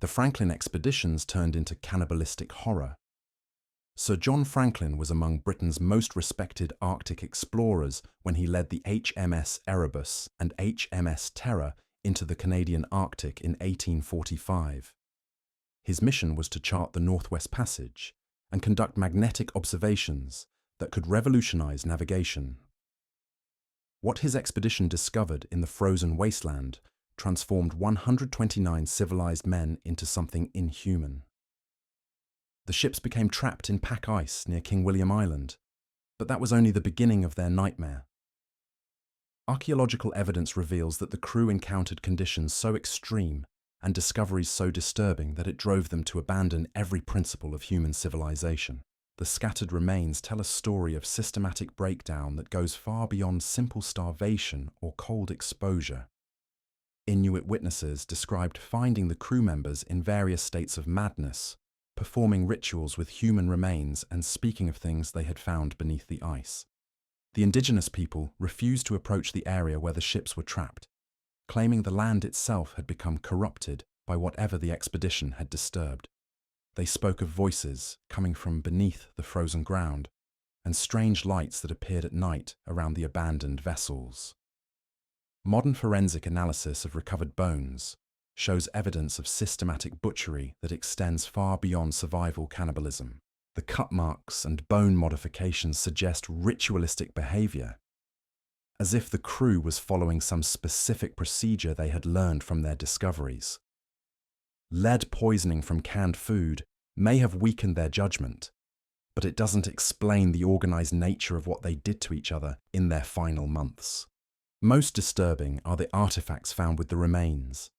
The Franklin expeditions turned into cannibalistic horror. Sir John Franklin was among Britain's most respected Arctic explorers when he led the HMS Erebus and HMS Terror into the Canadian Arctic in 1845. His mission was to chart the Northwest Passage and conduct magnetic observations that could revolutionize navigation. What his expedition discovered in the frozen wasteland transformed 129 civilized men into something inhuman. The ships became trapped in pack ice near King William Island, but that was only the beginning of their nightmare. Archaeological evidence reveals that the crew encountered conditions so extreme and discoveries so disturbing that it drove them to abandon every principle of human civilization. The scattered remains tell a story of systematic breakdown that goes far beyond simple starvation or cold exposure. Inuit witnesses described finding the crew members in various states of madness, performing rituals with human remains and speaking of things they had found beneath the ice. The indigenous people refused to approach the area where the ships were trapped, claiming the land itself had become corrupted by whatever the expedition had disturbed. They spoke of voices coming from beneath the frozen ground and strange lights that appeared at night around the abandoned vessels. Modern forensic analysis of recovered bones shows evidence of systematic butchery that extends far beyond survival cannibalism. The cut marks and bone modifications suggest ritualistic behavior, as if the crew was following some specific procedure they had learned from their discoveries. Lead poisoning from canned food may have weakened their judgment, but it doesn't explain the organized nature of what they did to each other in their final months. Most disturbing are the artifacts found with the remains.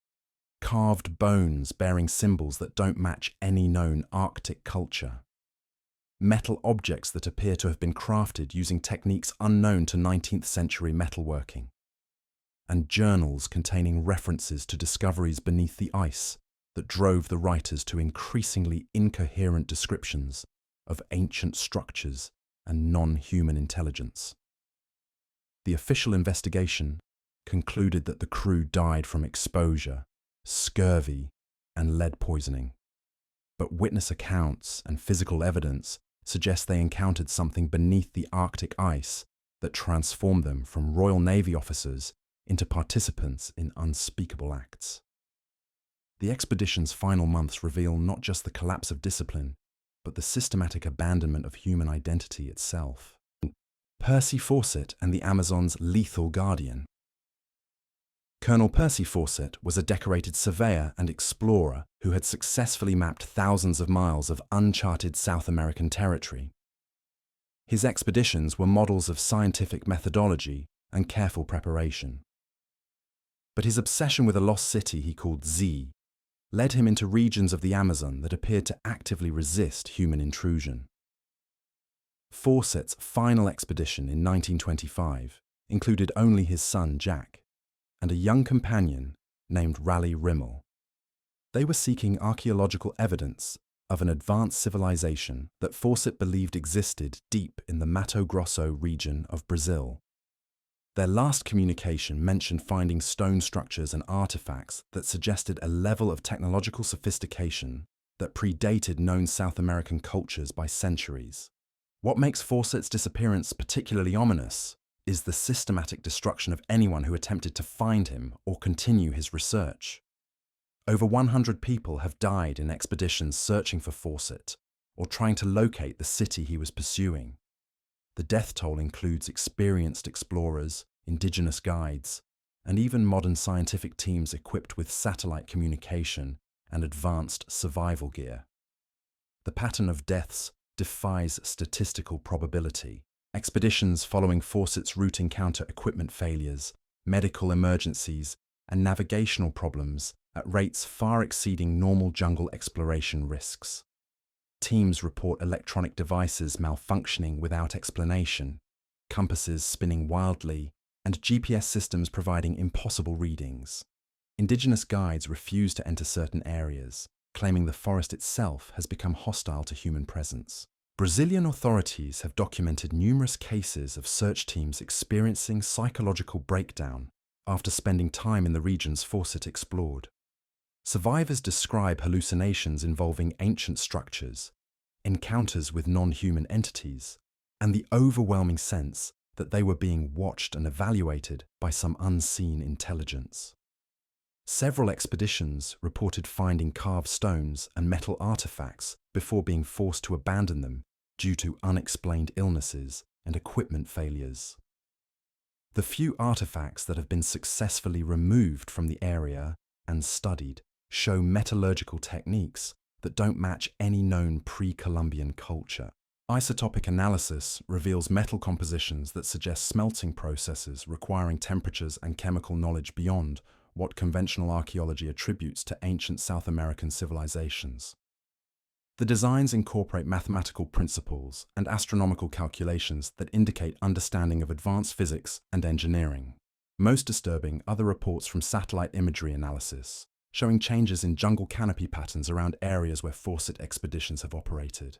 Carved bones bearing symbols that don't match any known Arctic culture. Metal objects that appear to have been crafted using techniques unknown to 19th century metalworking. And journals containing references to discoveries beneath the ice that drove the writers to increasingly incoherent descriptions of ancient structures and non-human intelligence. The official investigation concluded that the crew died from exposure, scurvy, and lead poisoning. But witness accounts and physical evidence suggest they encountered something beneath the Arctic ice that transformed them from Royal Navy officers into participants in unspeakable acts. The expedition's final months reveal not just the collapse of discipline, but the systematic abandonment of human identity itself. Percy Fawcett and the Amazon's lethal guardian. Colonel Percy Fawcett was a decorated surveyor and explorer who had successfully mapped thousands of miles of uncharted South American territory. His expeditions were models of scientific methodology and careful preparation. But his obsession with a lost city he called Z led him into regions of the Amazon that appeared to actively resist human intrusion. Fawcett's final expedition in 1925 included only his son Jack and a young companion named Raleigh Rimmel. They were seeking archaeological evidence of an advanced civilization that Fawcett believed existed deep in the Mato Grosso region of Brazil. Their last communication mentioned finding stone structures and artifacts that suggested a level of technological sophistication that predated known South American cultures by centuries. What makes Fawcett's disappearance particularly ominous is the systematic destruction of anyone who attempted to find him or continue his research. Over 100 people have died in expeditions searching for Fawcett or trying to locate the city he was pursuing. The death toll includes experienced explorers, indigenous guides, and even modern scientific teams equipped with satellite communication and advanced survival gear. The pattern of deaths defies statistical probability. Expeditions following Fawcett's route encounter equipment failures, medical emergencies, and navigational problems at rates far exceeding normal jungle exploration risks. Teams report electronic devices malfunctioning without explanation, compasses spinning wildly, and GPS systems providing impossible readings. Indigenous guides refuse to enter certain areas, claiming the forest itself has become hostile to human presence. Brazilian authorities have documented numerous cases of search teams experiencing psychological breakdown after spending time in the regions Fawcett explored. Survivors describe hallucinations involving ancient structures, encounters with non-human entities, and the overwhelming sense that they were being watched and evaluated by some unseen intelligence. Several expeditions reported finding carved stones and metal artifacts before being forced to abandon them due to unexplained illnesses and equipment failures. The few artifacts that have been successfully removed from the area and studied show metallurgical techniques that don't match any known pre-Columbian culture. Isotopic analysis reveals metal compositions that suggest smelting processes requiring temperatures and chemical knowledge beyond what conventional archaeology attributes to ancient South American civilizations. The designs incorporate mathematical principles and astronomical calculations that indicate understanding of advanced physics and engineering. Most disturbing are the reports from satellite imagery analysis, showing changes in jungle canopy patterns around areas where Fawcett expeditions have operated.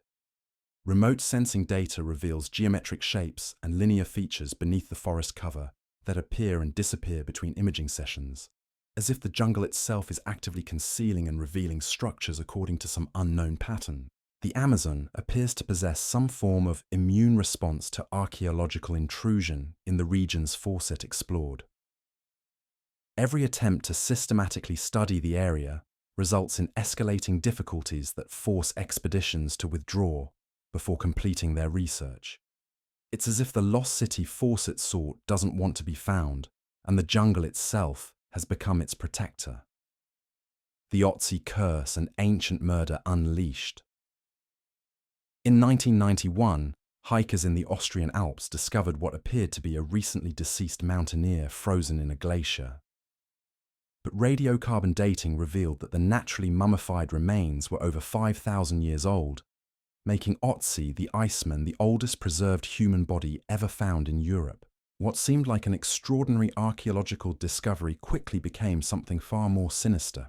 Remote sensing data reveals geometric shapes and linear features beneath the forest cover that appear and disappear between imaging sessions, as if the jungle itself is actively concealing and revealing structures according to some unknown pattern. The Amazon appears to possess some form of immune response to archaeological intrusion in the regions Fawcett explored. Every attempt to systematically study the area results in escalating difficulties that force expeditions to withdraw before completing their research. It's as if the lost city Fawcett sought doesn't want to be found, and the jungle itself has become its protector. The Otzi curse and ancient murder unleashed. In 1991, hikers in the Austrian Alps discovered what appeared to be a recently deceased mountaineer frozen in a glacier. But radiocarbon dating revealed that the naturally mummified remains were over 5,000 years old, making Otzi the Iceman the oldest preserved human body ever found in Europe. What seemed like an extraordinary archaeological discovery quickly became something far more sinister.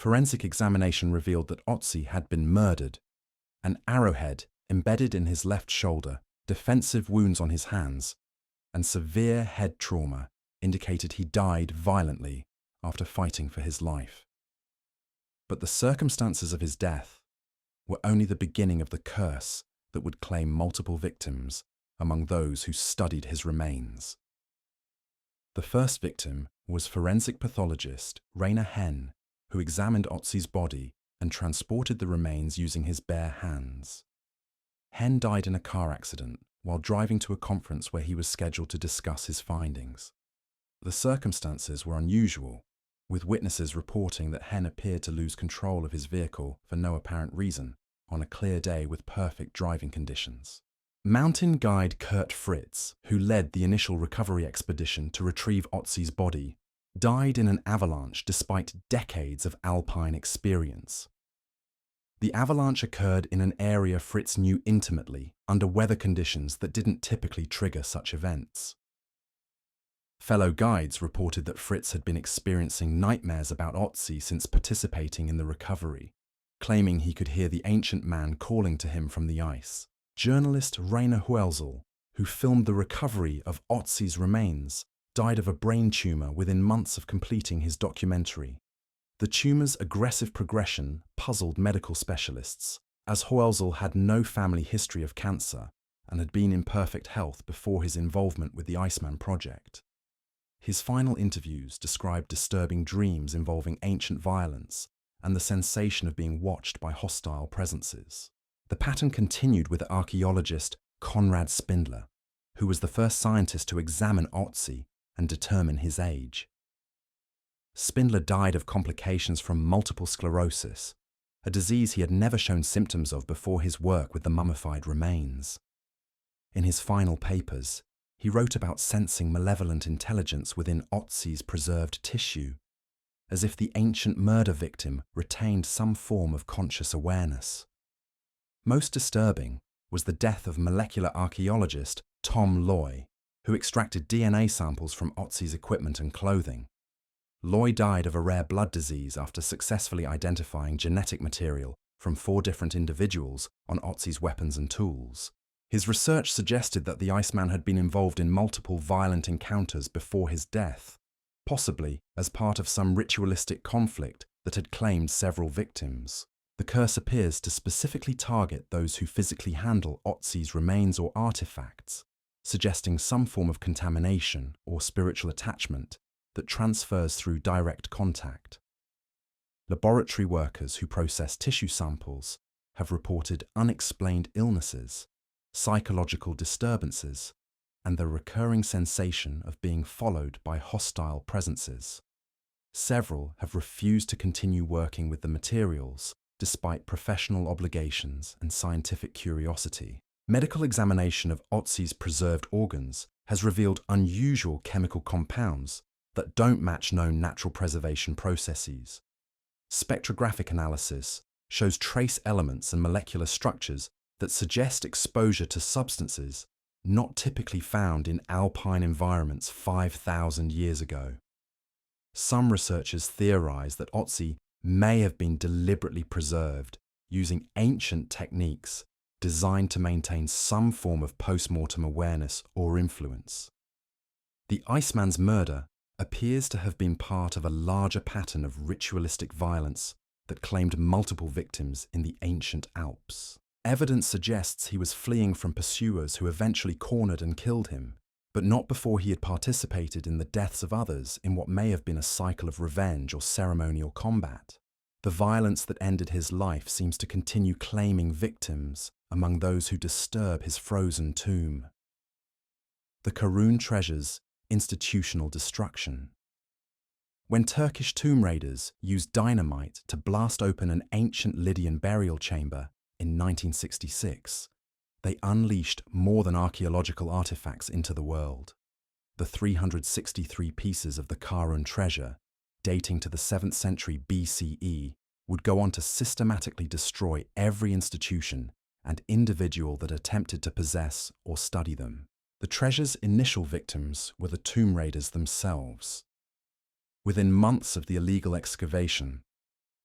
Forensic examination revealed that Otzi had been murdered. An arrowhead embedded in his left shoulder, defensive wounds on his hands, and severe head trauma indicated he died violently after fighting for his life. But the circumstances of his death were only the beginning of the curse that would claim multiple victims among those who studied his remains. The first victim was forensic pathologist Rainer Henn, who examined Otzi's body and transported the remains using his bare hands. Henn died in a car accident while driving to a conference where he was scheduled to discuss his findings. The circumstances were unusual, with witnesses reporting that Henn appeared to lose control of his vehicle for no apparent reason on a clear day with perfect driving conditions. Mountain guide Kurt Fritz, who led the initial recovery expedition to retrieve Otzi's body, died in an avalanche despite decades of alpine experience. The avalanche occurred in an area Fritz knew intimately, under weather conditions that didn't typically trigger such events. Fellow guides reported that Fritz had been experiencing nightmares about Otzi since participating in the recovery, claiming he could hear the ancient man calling to him from the ice. Journalist Rainer Huelzel, who filmed the recovery of Otzi's remains, died of a brain tumor within months of completing his documentary. The tumor's aggressive progression puzzled medical specialists, as Huelzel had no family history of cancer and had been in perfect health before his involvement with the Iceman project. His final interviews described disturbing dreams involving ancient violence and the sensation of being watched by hostile presences. The pattern continued with archaeologist Konrad Spindler, who was the first scientist to examine Otzi and determine his age. Spindler died of complications from multiple sclerosis, a disease he had never shown symptoms of before his work with the mummified remains. In his final papers, he wrote about sensing malevolent intelligence within Otzi's preserved tissue, as if the ancient murder victim retained some form of conscious awareness. Most disturbing was the death of molecular archaeologist Tom Loy, who extracted DNA samples from Otzi's equipment and clothing. Loy died of a rare blood disease after successfully identifying genetic material from 4 different individuals on Otzi's weapons and tools. His research suggested that the Iceman had been involved in multiple violent encounters before his death, possibly as part of some ritualistic conflict that had claimed several victims. The curse appears to specifically target those who physically handle Otzi's remains or artifacts, suggesting some form of contamination or spiritual attachment that transfers through direct contact. Laboratory workers who process tissue samples have reported unexplained illnesses, psychological disturbances, and the recurring sensation of being followed by hostile presences. Several have refused to continue working with the materials despite professional obligations and scientific curiosity. Medical examination of Otzi's preserved organs has revealed unusual chemical compounds that don't match known natural preservation processes. Spectrographic analysis shows trace elements and molecular structures that suggest exposure to substances not typically found in alpine environments 5,000 years ago. Some researchers theorize that Otzi may have been deliberately preserved using ancient techniques designed to maintain some form of post-mortem awareness or influence. The Iceman's murder appears to have been part of a larger pattern of ritualistic violence that claimed multiple victims in the ancient Alps. Evidence suggests he was fleeing from pursuers who eventually cornered and killed him, but not before he had participated in the deaths of others in what may have been a cycle of revenge or ceremonial combat. The violence that ended his life seems to continue claiming victims among those who disturb his frozen tomb. The Karun treasure's institutional destruction. When Turkish tomb raiders used dynamite to blast open an ancient Lydian burial chamber in 1966, they unleashed more than archaeological artifacts into the world. The 363 pieces of the Karun treasure, dating to the 7th century BCE, would go on to systematically destroy every institution and individual that attempted to possess or study them. The treasure's initial victims were the tomb raiders themselves. Within months of the illegal excavation,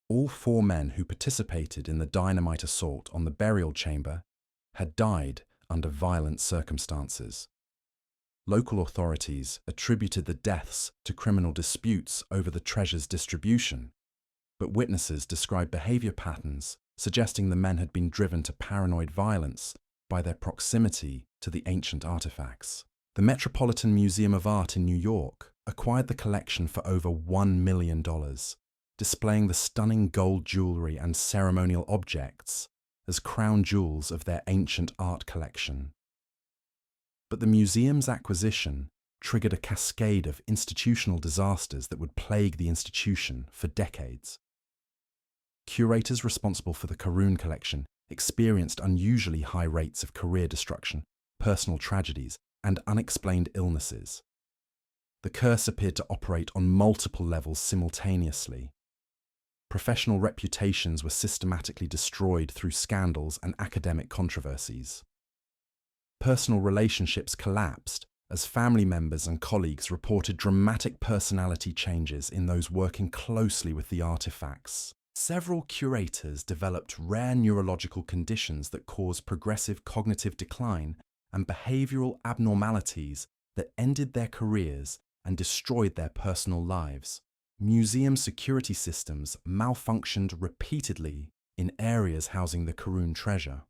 all 4 men who participated in the dynamite assault on the burial chamber had died under violent circumstances. Local authorities attributed the deaths to criminal disputes over the treasure's distribution, but witnesses described behavior patterns suggesting the men had been driven to paranoid violence by their proximity to the ancient artifacts. The Metropolitan Museum of Art in New York acquired the collection for over $1 million, displaying the stunning gold jewelry and ceremonial objects as crown jewels of their ancient art collection. But the museum's acquisition triggered a cascade of institutional disasters that would plague the institution for decades. Curators responsible for the Karun collection experienced unusually high rates of career destruction, personal tragedies, and unexplained illnesses. The curse appeared to operate on multiple levels simultaneously. Professional reputations were systematically destroyed through scandals and academic controversies. Personal relationships collapsed as family members and colleagues reported dramatic personality changes in those working closely with the artifacts. Several curators developed rare neurological conditions that caused progressive cognitive decline and behavioral abnormalities that ended their careers and destroyed their personal lives. Museum security systems malfunctioned repeatedly in areas housing the Karun treasure.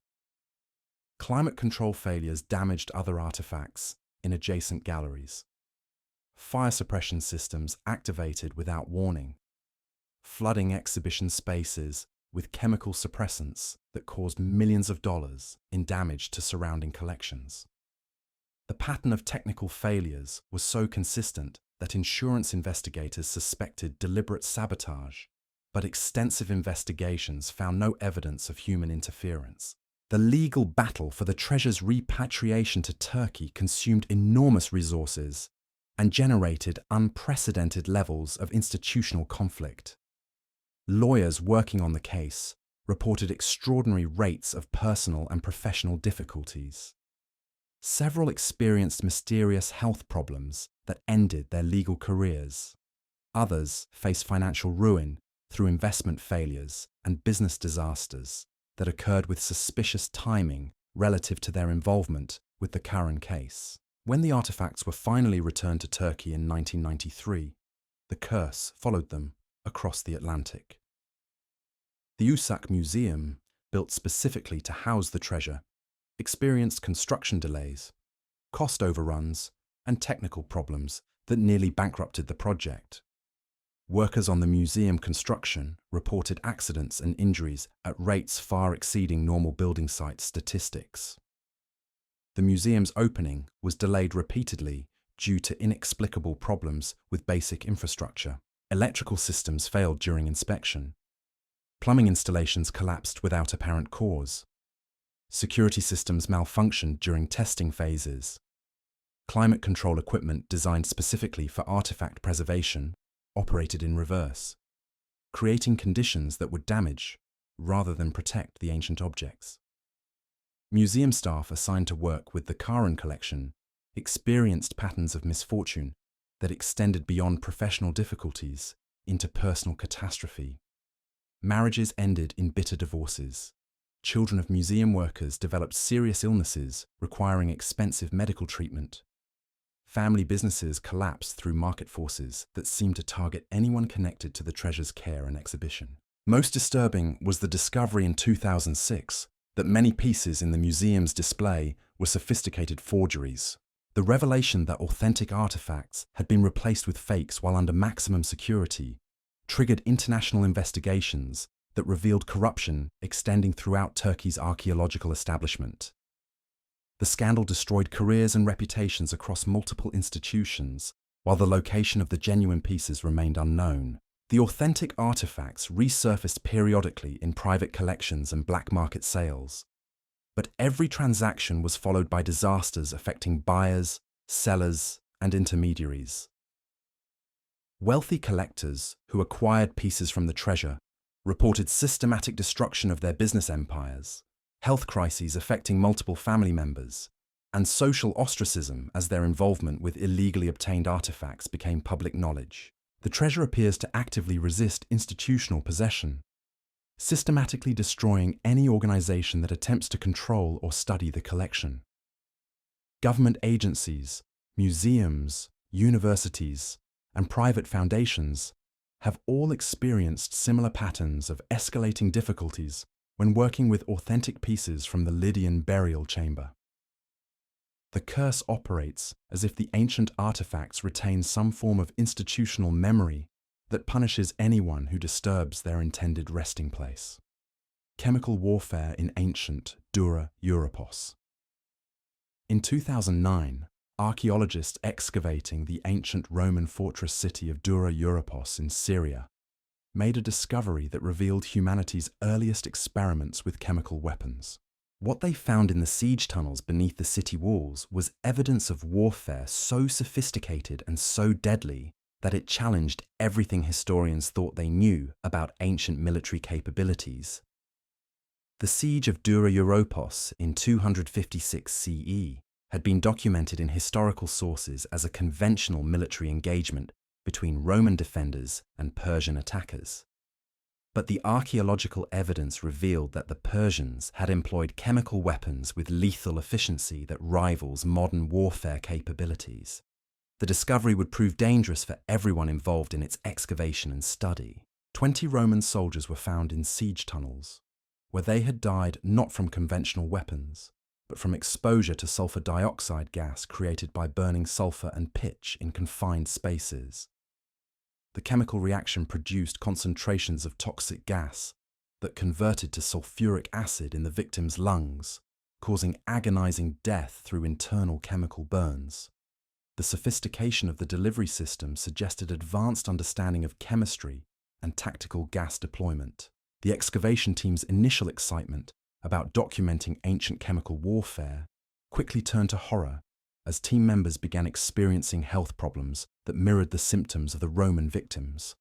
Climate control failures damaged other artifacts in adjacent galleries. Fire suppression systems activated without warning, flooding exhibition spaces with chemical suppressants that caused millions of dollars in damage to surrounding collections. The pattern of technical failures was so consistent that insurance investigators suspected deliberate sabotage, but extensive investigations found no evidence of human interference. The legal battle for the treasure's repatriation to Turkey consumed enormous resources and generated unprecedented levels of institutional conflict. Lawyers working on the case reported extraordinary rates of personal and professional difficulties. Several experienced mysterious health problems that ended their legal careers. Others faced financial ruin through investment failures and business disasters that occurred with suspicious timing relative to their involvement with the Karun case. When the artifacts were finally returned to Turkey in 1993, The curse followed them across the Atlantic. The USAC Museum, built specifically to house the treasure, experienced construction delays, cost overruns, and technical problems that nearly bankrupted the project. Workers on the museum construction reported accidents and injuries at rates far exceeding normal building site statistics. The museum's opening was delayed repeatedly due to inexplicable problems with basic infrastructure. Electrical systems failed during inspection. Plumbing installations collapsed without apparent cause. Security systems malfunctioned during testing phases. Climate control equipment designed specifically for artifact preservation operated in reverse, creating conditions that would damage rather than protect the ancient objects. Museum staff assigned to work with the Karun collection experienced patterns of misfortune that extended beyond professional difficulties into personal catastrophe. Marriages ended in bitter divorces. Children of museum workers developed serious illnesses requiring expensive medical treatment. Family businesses collapsed through market forces that seemed to target anyone connected to the treasure's care and exhibition. Most disturbing was the discovery in 2006 that many pieces in the museum's display were sophisticated forgeries. The revelation that authentic artifacts had been replaced with fakes while under maximum security triggered international investigations that revealed corruption extending throughout Turkey's archaeological establishment. The scandal destroyed careers and reputations across multiple institutions, while the location of the genuine pieces remained unknown. The authentic artifacts resurfaced periodically in private collections and black market sales. But every transaction was followed by disasters affecting buyers, sellers, and intermediaries. Wealthy collectors who acquired pieces from the treasure reported systematic destruction of their business empires, health crises affecting multiple family members, and social ostracism as their involvement with illegally obtained artifacts became public knowledge. The treasure appears to actively resist institutional possession, systematically destroying any organization that attempts to control or study the collection. Government agencies, museums, universities, and private foundations have all experienced similar patterns of escalating difficulties when working with authentic pieces from the Lydian burial chamber. The curse operates as if the ancient artifacts retain some form of institutional memory that punishes anyone who disturbs their intended resting place. Chemical warfare in ancient Dura Europos. In 2009, archaeologists excavating the ancient Roman fortress city of Dura Europos in Syria made a discovery that revealed humanity's earliest experiments with chemical weapons. What they found in the siege tunnels beneath the city walls was evidence of warfare so sophisticated and so deadly that it challenged everything historians thought they knew about ancient military capabilities. The siege of Dura Europos in 256 CE had been documented in historical sources as a conventional military engagement between Roman defenders and Persian attackers. But the archaeological evidence revealed that the Persians had employed chemical weapons with lethal efficiency that rivals modern warfare capabilities. The discovery would prove dangerous for everyone involved in its excavation and study. 20 Roman soldiers were found in siege tunnels, where they had died not from conventional weapons, but from exposure to sulfur dioxide gas created by burning sulfur and pitch in confined spaces. The chemical reaction produced concentrations of toxic gas that converted to sulfuric acid in the victim's lungs, causing agonizing death through internal chemical burns. The sophistication of the delivery system suggested advanced understanding of chemistry and tactical gas deployment. The excavation team's initial excitement about documenting ancient chemical warfare quickly turned to horror as team members began experiencing health problems that mirrored the symptoms of the Roman victims.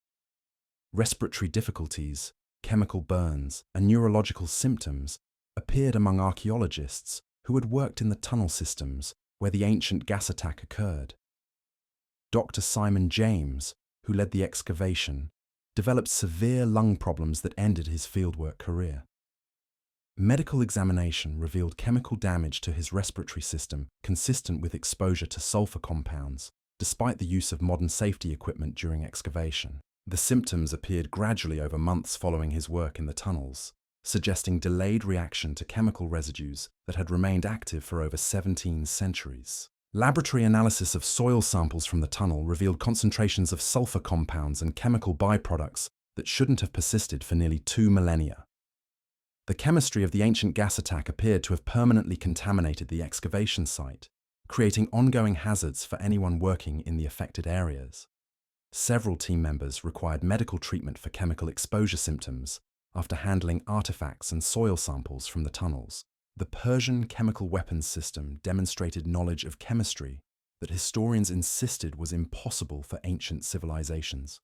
Respiratory difficulties, chemical burns, and neurological symptoms appeared among archaeologists who had worked in the tunnel systems where the ancient gas attack occurred. Dr. Simon James, who led the excavation, developed severe lung problems that ended his fieldwork career. Medical examination revealed chemical damage to his respiratory system consistent with exposure to sulfur compounds despite the use of modern safety equipment during excavation. The symptoms appeared gradually over months following his work in the tunnels, suggesting delayed reaction to chemical residues that had remained active for over 17 centuries. Laboratory analysis of soil samples from the tunnel revealed concentrations of sulfur compounds and chemical byproducts that shouldn't have persisted for nearly 2 millennia. The chemistry of the ancient gas attack appeared to have permanently contaminated the excavation site, creating ongoing hazards for anyone working in the affected areas. Several team members required medical treatment for chemical exposure symptoms after handling artifacts and soil samples from the tunnels. The Persian chemical weapons system demonstrated knowledge of chemistry that historians insisted was impossible for ancient civilizations.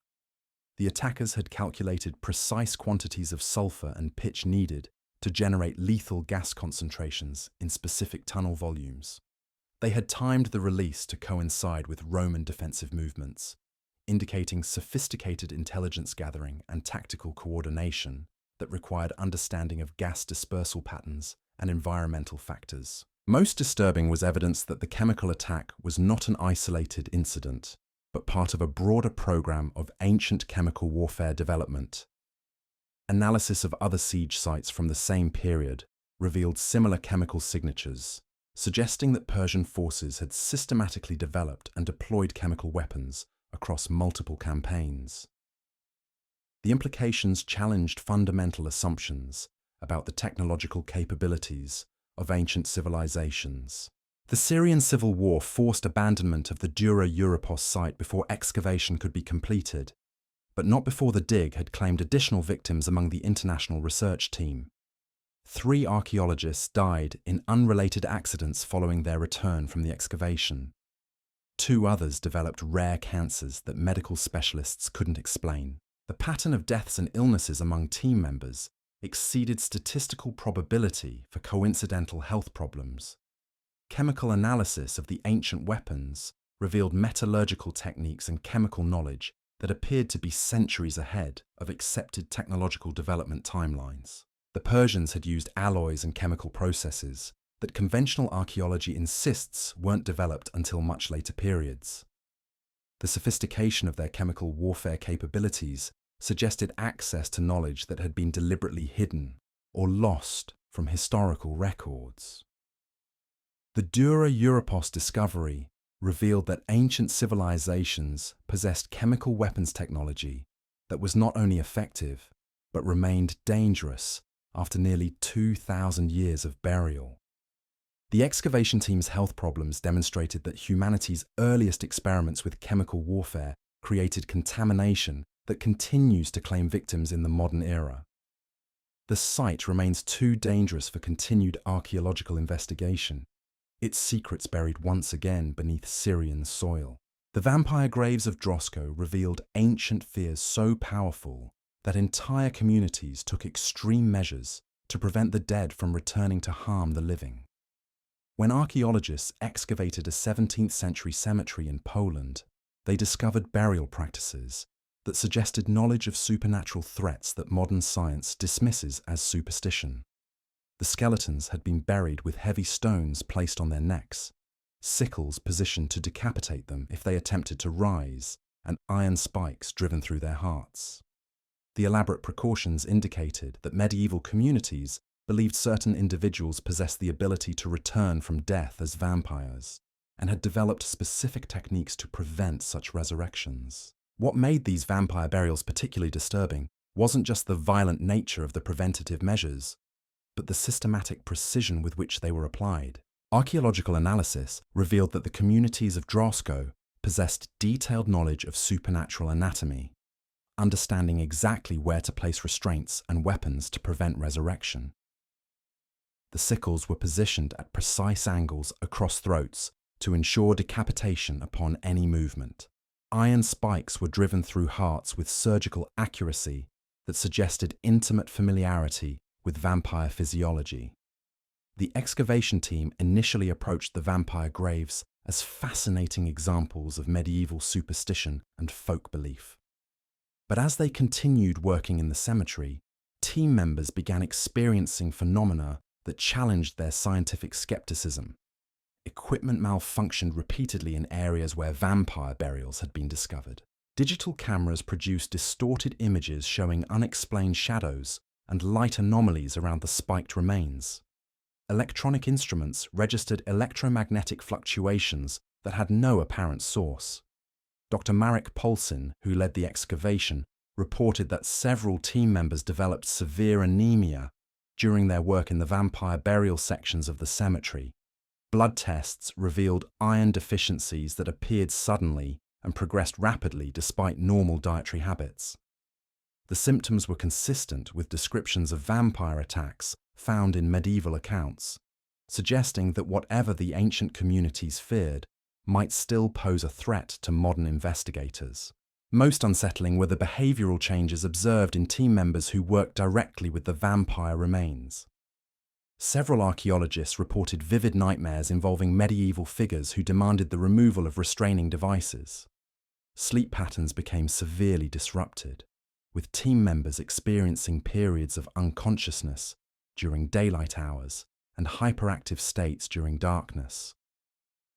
The attackers had calculated precise quantities of sulfur and pitch needed to generate lethal gas concentrations in specific tunnel volumes. They had timed the release to coincide with Roman defensive movements, indicating sophisticated intelligence gathering and tactical coordination that required understanding of gas dispersal patterns and environmental factors. Most disturbing was evidence that the chemical attack was not an isolated incident, but part of a broader program of ancient chemical warfare development. Analysis of other siege sites from the same period revealed similar chemical signatures, suggesting that Persian forces had systematically developed and deployed chemical weapons across multiple campaigns. The implications challenged fundamental assumptions about the technological capabilities of ancient civilizations. The Syrian civil war forced abandonment of the Dura Europos site before excavation could be completed, but not before the dig had claimed additional victims among the international research team. 3 archaeologists died in unrelated accidents following their return from the excavation. 2 others developed rare cancers that medical specialists couldn't explain. The pattern of deaths and illnesses among team members exceeded statistical probability for coincidental health problems. Chemical analysis of the ancient weapons revealed metallurgical techniques and chemical knowledge that appeared to be centuries ahead of accepted technological development timelines. The Persians had used alloys and chemical processes that conventional archaeology insists weren't developed until much later periods. The sophistication of their chemical warfare capabilities suggested access to knowledge that had been deliberately hidden or lost from historical records. The Dura Europos discovery revealed that ancient civilizations possessed chemical weapons technology that was not only effective, but remained dangerous after nearly 2,000 years of burial. The excavation team's health problems demonstrated that humanity's earliest experiments with chemical warfare created contamination that continues to claim victims in the modern era. The site remains too dangerous for continued archaeological investigation, its secrets buried once again beneath Syrian soil. The vampire graves of Drosko revealed ancient fears so powerful that entire communities took extreme measures to prevent the dead from returning to harm the living. When archaeologists excavated a 17th century cemetery in Poland, they discovered burial practices that suggested knowledge of supernatural threats that modern science dismisses as superstition. The skeletons had been buried with heavy stones placed on their necks, sickles positioned to decapitate them if they attempted to rise, and iron spikes driven through their hearts. The elaborate precautions indicated that medieval communities believed certain individuals possessed the ability to return from death as vampires, and had developed specific techniques to prevent such resurrections. What made these vampire burials particularly disturbing wasn't just the violent nature of the preventative measures, but the systematic precision with which they were applied. Archaeological analysis revealed that the communities of Drosko possessed detailed knowledge of supernatural anatomy, understanding exactly where to place restraints and weapons to prevent resurrection. The sickles were positioned at precise angles across throats to ensure decapitation upon any movement. Iron spikes were driven through hearts with surgical accuracy that suggested intimate familiarity with vampire physiology. The excavation team initially approached the vampire graves as fascinating examples of medieval superstition and folk belief. But as they continued working in the cemetery, team members began experiencing phenomena that challenged their scientific skepticism. equipment malfunctioned repeatedly in areas where vampire burials had been discovered. Digital cameras produced distorted images showing unexplained shadows and light anomalies around the spiked remains. Electronic instruments registered electromagnetic fluctuations that had no apparent source. Dr. Marek Polsin, who led the excavation, reported that several team members developed severe anemia during their work in the vampire burial sections of the cemetery. Blood tests revealed iron deficiencies that appeared suddenly and progressed rapidly despite normal dietary habits. The symptoms were consistent with descriptions of vampire attacks found in medieval accounts, suggesting that whatever the ancient communities feared might still pose a threat to modern investigators. Most unsettling were the behavioral changes observed in team members who worked directly with the vampire remains. Several archaeologists reported vivid nightmares involving medieval figures who demanded the removal of restraining devices. Sleep patterns became severely disrupted, with team members experiencing periods of unconsciousness during daylight hours and hyperactive states during darkness.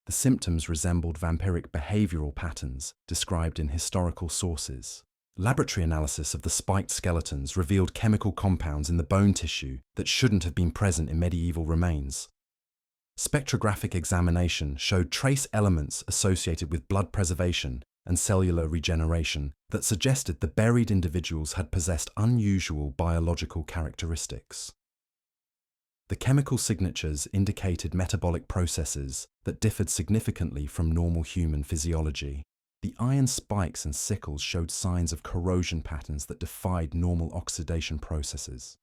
The symptoms resembled vampiric behavioral patterns described in historical sources. Laboratory analysis of the spiked skeletons revealed chemical compounds in the bone tissue that shouldn't have been present in medieval remains. Spectrographic examination showed trace elements associated with blood preservation and cellular regeneration that suggested the buried individuals had possessed unusual biological characteristics. The chemical signatures indicated metabolic processes that differed significantly from normal human physiology. The iron spikes and sickles showed signs of corrosion patterns that defied normal oxidation processes.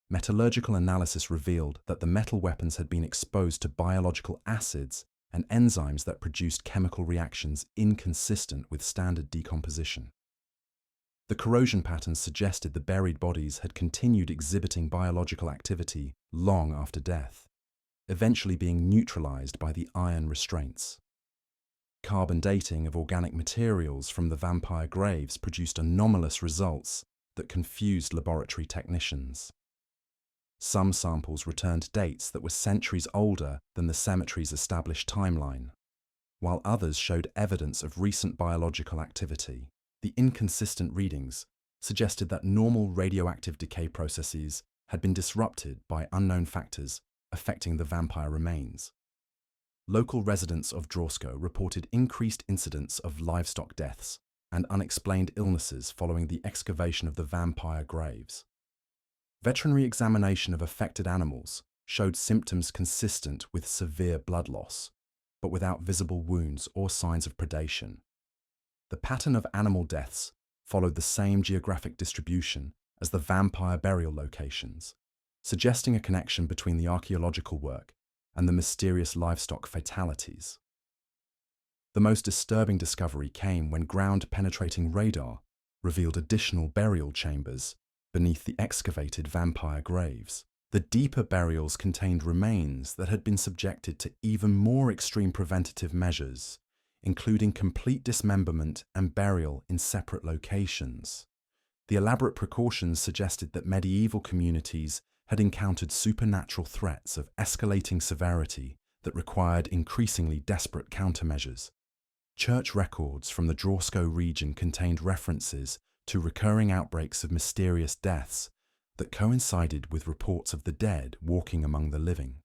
Metallurgical analysis revealed that the metal weapons had been exposed to biological acids and enzymes that produced chemical reactions inconsistent with standard decomposition. The corrosion patterns suggested the buried bodies had continued exhibiting biological activity long after death, eventually being neutralized by the iron restraints. Carbon dating of organic materials from the vampire graves produced anomalous results that confused laboratory technicians. Some samples returned dates that were centuries older than the cemetery's established timeline, while others showed evidence of recent biological activity. The inconsistent readings suggested that normal radioactive decay processes had been disrupted by unknown factors affecting the vampire remains. Local residents of Drawsko reported increased incidents of livestock deaths and unexplained illnesses following the excavation of the vampire graves. Veterinary examination of affected animals showed symptoms consistent with severe blood loss, but without visible wounds or signs of predation. The pattern of animal deaths followed the same geographic distribution as the vampire burial locations, suggesting a connection between the archaeological work and the mysterious livestock fatalities. The most disturbing discovery came when ground-penetrating radar revealed additional burial chambers beneath the excavated vampire graves. The deeper burials contained remains that had been subjected to even more extreme preventative measures, including complete dismemberment and burial in separate locations. The elaborate precautions suggested that medieval communities had encountered supernatural threats of escalating severity that required increasingly desperate countermeasures. Church records from the Drawsko region contained references to recurring outbreaks of mysterious deaths that coincided with reports of the dead walking among the living.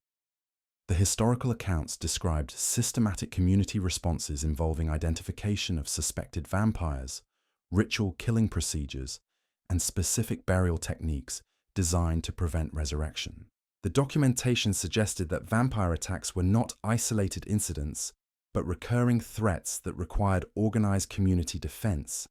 The historical accounts described systematic community responses involving identification of suspected vampires, ritual killing procedures, and specific burial techniques designed to prevent resurrection. The documentation suggested that vampire attacks were not isolated incidents, but recurring threats that required organized community defense.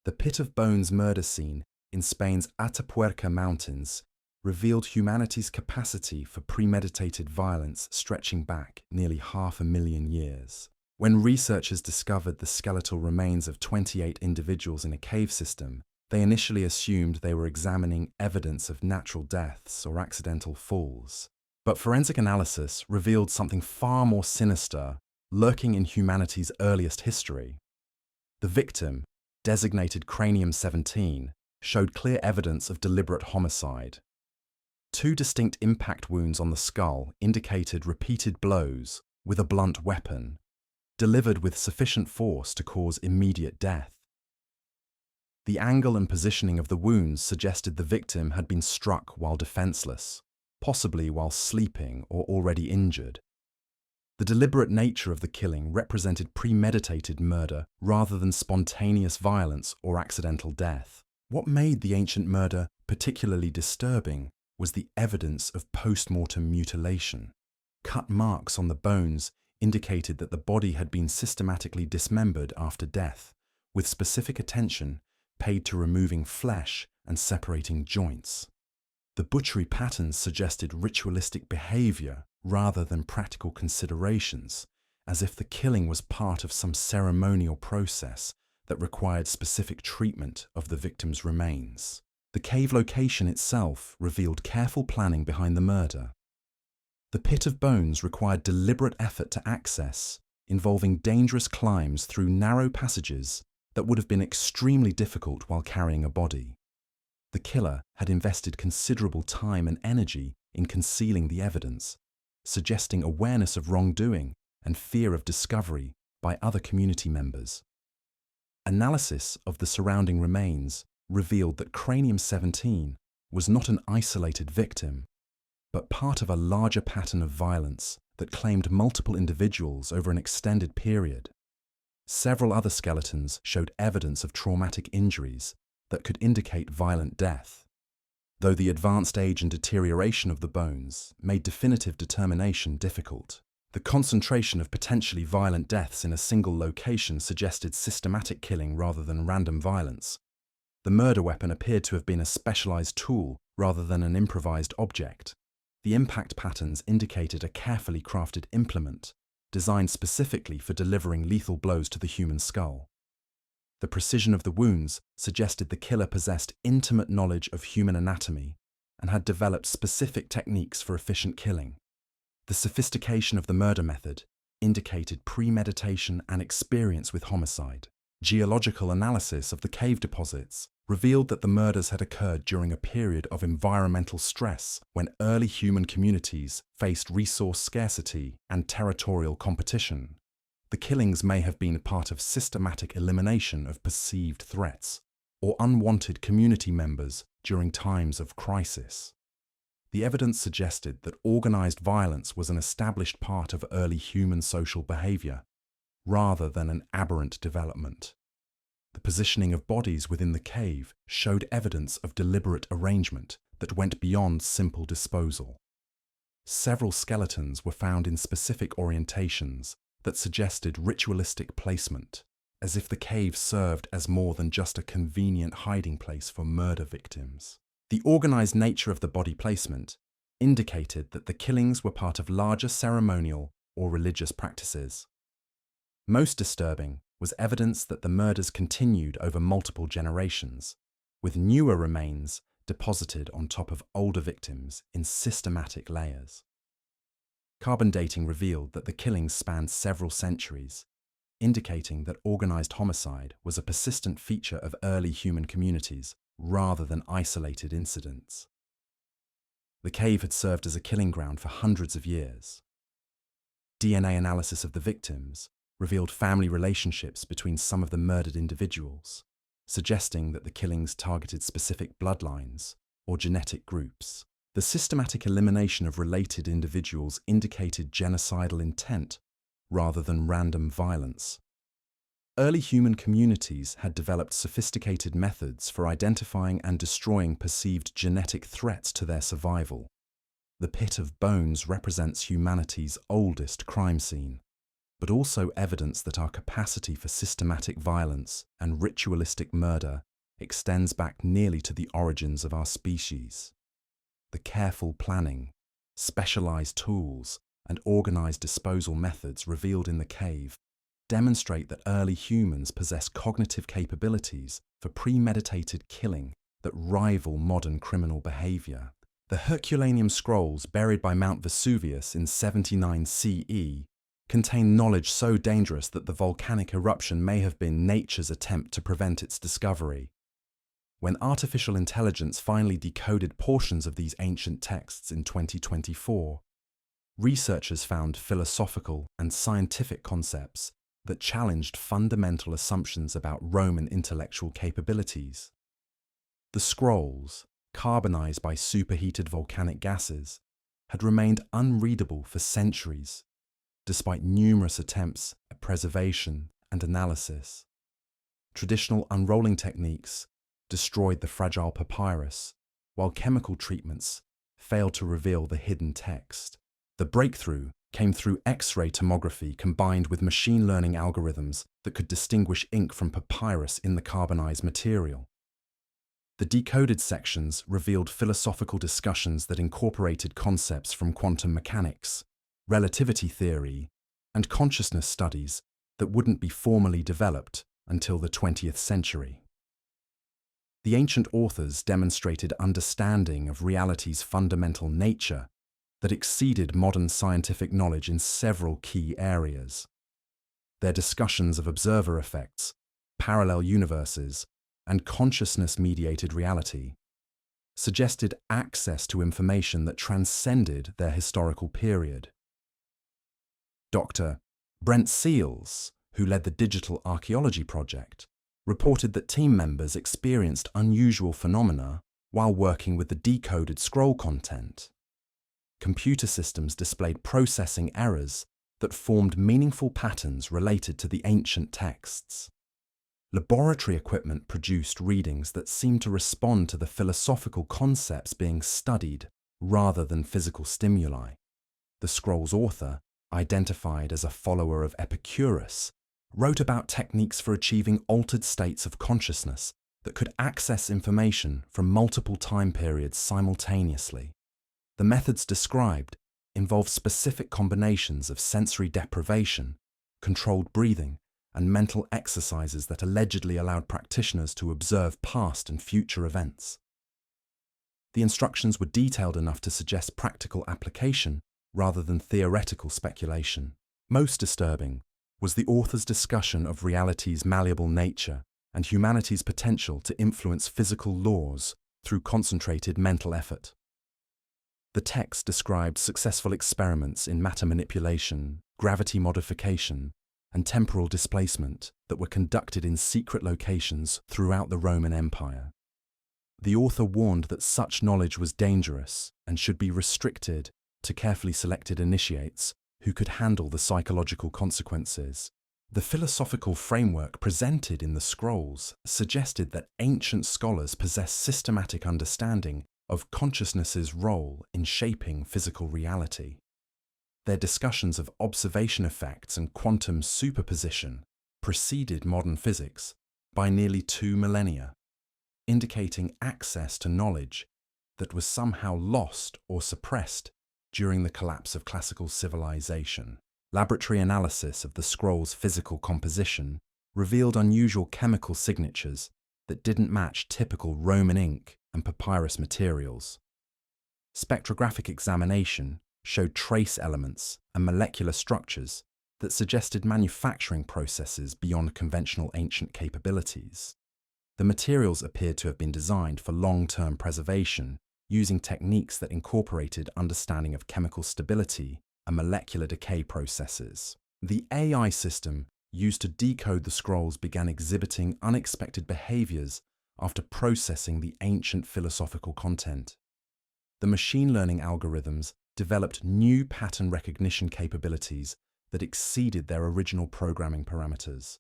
The Pit of Bones murder scene in Spain's Atapuerca Mountains revealed humanity's capacity for premeditated violence stretching back nearly 500,000 years. When researchers discovered the skeletal remains of 28 individuals in a cave system, they initially assumed they were examining evidence of natural deaths or accidental falls. But forensic analysis revealed something far more sinister lurking in humanity's earliest history. The victim, designated Cranium 17, showed clear evidence of deliberate homicide. 2 distinct impact wounds on the skull indicated repeated blows, with a blunt weapon, delivered with sufficient force to cause immediate death. The angle and positioning of the wounds suggested the victim had been struck while defenseless, possibly while sleeping or already injured. The deliberate nature of the killing represented premeditated murder rather than spontaneous violence or accidental death. What made the ancient murder particularly disturbing was the evidence of post-mortem mutilation. Cut marks on the bones indicated that the body had been systematically dismembered after death, with specific attention paid to removing flesh and separating joints. The butchery patterns suggested ritualistic behavior rather than practical considerations, as if the killing was part of some ceremonial process that required specific treatment of the victim's remains. The cave location itself revealed careful planning behind the murder. The pit of bones required deliberate effort to access, involving dangerous climbs through narrow passages that would have been extremely difficult while carrying a body. The killer had invested considerable time and energy in concealing the evidence, suggesting awareness of wrongdoing and fear of discovery by other community members. Analysis of the surrounding remains revealed that Cranium 17 was not an isolated victim, but part of a larger pattern of violence that claimed multiple individuals over an extended period. Several other skeletons showed evidence of traumatic injuries that could indicate violent death, though the advanced age and deterioration of the bones made definitive determination difficult. The concentration of potentially violent deaths in a single location suggested systematic killing rather than random violence. The murder weapon appeared to have been a specialized tool rather than an improvised object. The impact patterns indicated a carefully crafted implement, designed specifically for delivering lethal blows to the human skull. The precision of the wounds suggested the killer possessed intimate knowledge of human anatomy and had developed specific techniques for efficient killing. The sophistication of the murder method indicated premeditation and experience with homicide. Geological analysis of the cave deposits revealed that the murders had occurred during a period of environmental stress when early human communities faced resource scarcity and territorial competition. The killings may have been part of systematic elimination of perceived threats or unwanted community members during times of crisis. The evidence suggested that organized violence was an established part of early human social behavior, rather than an aberrant development. The positioning of bodies within the cave showed evidence of deliberate arrangement that went beyond simple disposal. Several skeletons were found in specific orientations that suggested ritualistic placement, as if the cave served as more than just a convenient hiding place for murder victims. The organized nature of the body placement indicated that the killings were part of larger ceremonial or religious practices. Most disturbing was evidence that the murders continued over multiple generations, with newer remains deposited on top of older victims in systematic layers. Carbon dating revealed that the killings spanned several centuries, indicating that organized homicide was a persistent feature of early human communities rather than isolated incidents. The cave had served as a killing ground for hundreds of years. DNA analysis of the victims revealed family relationships between some of the murdered individuals, suggesting that the killings targeted specific bloodlines or genetic groups. The systematic elimination of related individuals indicated genocidal intent rather than random violence. Early human communities had developed sophisticated methods for identifying and destroying perceived genetic threats to their survival. The pit of bones represents humanity's oldest crime scene, but also evidence that our capacity for systematic violence and ritualistic murder extends back nearly to the origins of our species. The careful planning, specialized tools, and organized disposal methods revealed in the cave demonstrate that early humans possess cognitive capabilities for premeditated killing that rival modern criminal behavior. The Herculaneum scrolls buried by Mount Vesuvius in 79 CE contain knowledge so dangerous that the volcanic eruption may have been nature's attempt to prevent its discovery. When artificial intelligence finally decoded portions of these ancient texts in 2024, researchers found philosophical and scientific concepts that challenged fundamental assumptions about Roman intellectual capabilities. The scrolls, carbonized by superheated volcanic gases, had remained unreadable for centuries, despite numerous attempts at preservation and analysis. Traditional unrolling techniques destroyed the fragile papyrus, while chemical treatments failed to reveal the hidden text. The breakthrough came through X-ray tomography combined with machine learning algorithms that could distinguish ink from papyrus in the carbonized material. The decoded sections revealed philosophical discussions that incorporated concepts from quantum mechanics, relativity theory, and consciousness studies that wouldn't be formally developed until the 20th century. The ancient authors demonstrated understanding of reality's fundamental nature that exceeded modern scientific knowledge in several key areas. Their discussions of observer effects, parallel universes, and consciousness-mediated reality suggested access to information that transcended their historical period. Dr. Brent Seals, who led the Digital Archaeology Project, reported that team members experienced unusual phenomena while working with the decoded scroll content. Computer systems displayed processing errors that formed meaningful patterns related to the ancient texts. Laboratory equipment produced readings that seemed to respond to the philosophical concepts being studied rather than physical stimuli. The scroll's author, identified as a follower of Epicurus, wrote about techniques for achieving altered states of consciousness that could access information from multiple time periods simultaneously. The methods described involved specific combinations of sensory deprivation, controlled breathing, and mental exercises that allegedly allowed practitioners to observe past and future events. The instructions were detailed enough to suggest practical application rather than theoretical speculation. Most disturbing was the author's discussion of reality's malleable nature and humanity's potential to influence physical laws through concentrated mental effort. The text described successful experiments in matter manipulation, gravity modification, and temporal displacement that were conducted in secret locations throughout the Roman Empire. The author warned that such knowledge was dangerous and should be restricted to carefully selected initiates who could handle the psychological consequences. The philosophical framework presented in the scrolls suggested that ancient scholars possessed systematic understanding of consciousness's role in shaping physical reality. Their discussions of observation effects and quantum superposition preceded modern physics by nearly 2 millennia, indicating access to knowledge that was somehow lost or suppressed during the collapse of classical civilization. Laboratory analysis of the scroll's physical composition revealed unusual chemical signatures that didn't match typical Roman ink and papyrus materials. Spectrographic examination showed trace elements and molecular structures that suggested manufacturing processes beyond conventional ancient capabilities. The materials appeared to have been designed for long-term preservation, using techniques that incorporated understanding of chemical stability and molecular decay processes. The AI system used to decode the scrolls began exhibiting unexpected behaviors after processing the ancient philosophical content. The machine learning algorithms developed new pattern recognition capabilities that exceeded their original programming parameters.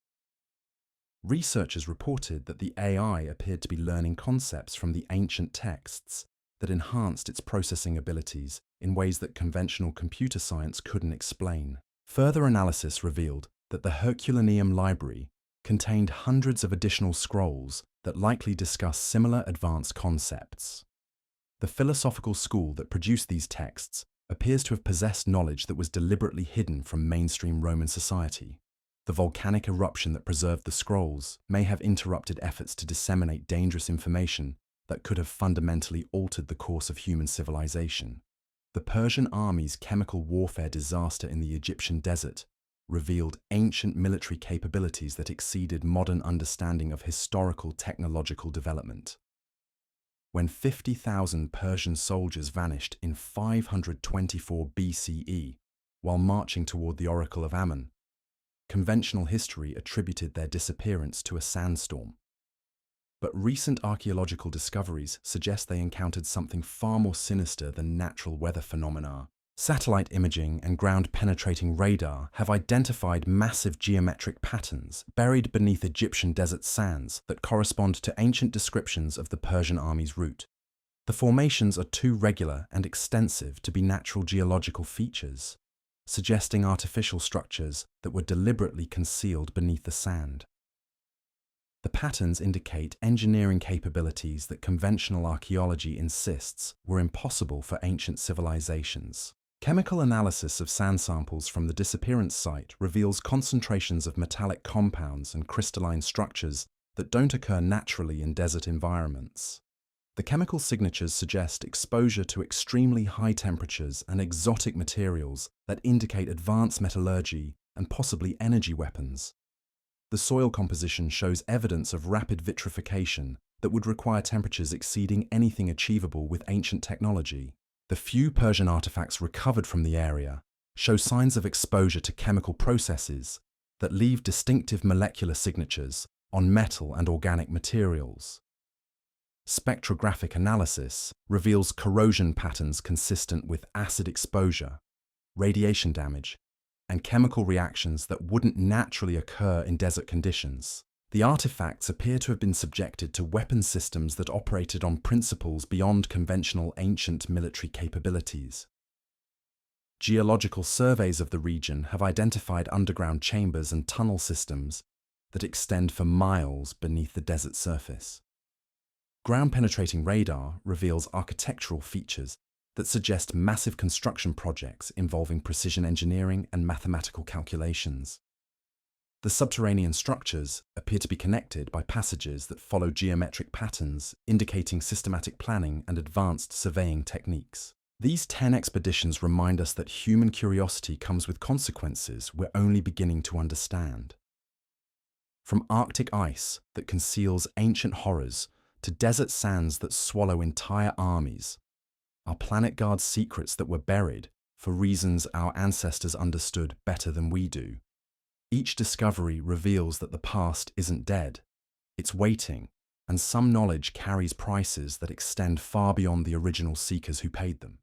Researchers reported that the AI appeared to be learning concepts from the ancient texts that enhanced its processing abilities in ways that conventional computer science couldn't explain. Further analysis revealed that the Herculaneum library contained hundreds of additional scrolls that likely discuss similar advanced concepts. The philosophical school that produced these texts appears to have possessed knowledge that was deliberately hidden from mainstream Roman society. The volcanic eruption that preserved the scrolls may have interrupted efforts to disseminate dangerous information that could have fundamentally altered the course of human civilization. The Persian army's chemical warfare disaster in the Egyptian desert revealed ancient military capabilities that exceeded modern understanding of historical technological development. when 50,000 Persian soldiers vanished in 524 BCE while marching toward the Oracle of Ammon. Conventional history attributed their disappearance to a sandstorm. But recent archaeological discoveries suggest they encountered something far more sinister than natural weather phenomena. Satellite imaging and ground-penetrating radar have identified massive geometric patterns buried beneath Egyptian desert sands that correspond to ancient descriptions of the Persian army's route. The formations are too regular and extensive to be natural geological features, suggesting artificial structures that were deliberately concealed beneath the sand. The patterns indicate engineering capabilities that conventional archaeology insists were impossible for ancient civilizations. Chemical analysis of sand samples from the disappearance site reveals concentrations of metallic compounds and crystalline structures that don't occur naturally in desert environments. The chemical signatures suggest exposure to extremely high temperatures and exotic materials that indicate advanced metallurgy and possibly energy weapons. The soil composition shows evidence of rapid vitrification that would require temperatures exceeding anything achievable with ancient technology. The few Persian artifacts recovered from the area show signs of exposure to chemical processes that leave distinctive molecular signatures on metal and organic materials. Spectrographic analysis reveals corrosion patterns consistent with acid exposure, radiation damage, and chemical reactions that wouldn't naturally occur in desert conditions. The artifacts appear to have been subjected to weapon systems that operated on principles beyond conventional ancient military capabilities. Geological surveys of the region have identified underground chambers and tunnel systems that extend for miles beneath the desert surface. Ground-penetrating radar reveals architectural features that suggest massive construction projects involving precision engineering and mathematical calculations. The subterranean structures appear to be connected by passages that follow geometric patterns, indicating systematic planning and advanced surveying techniques. These 10 expeditions remind us that human curiosity comes with consequences we're only beginning to understand. From Arctic ice that conceals ancient horrors to desert sands that swallow entire armies, our planet guards secrets that were buried for reasons our ancestors understood better than we do. Each discovery reveals that the past isn't dead, it's waiting, and some knowledge carries prices that extend far beyond the original seekers who paid them.